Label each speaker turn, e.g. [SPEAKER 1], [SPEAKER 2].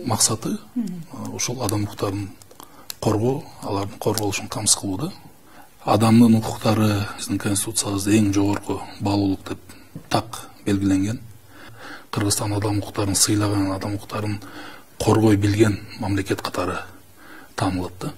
[SPEAKER 1] Мақсаты ошол адам укуктарын коргоо, алардын корголушун камсыз кылууда. Адамдын укуктары биздин конституциябызда эң жогорку баалуулук деп так белгиленген. Кыргызстан адам укуктарын сыйлаган, адам укуктарын коргой билген мамлекет катары таанылат да.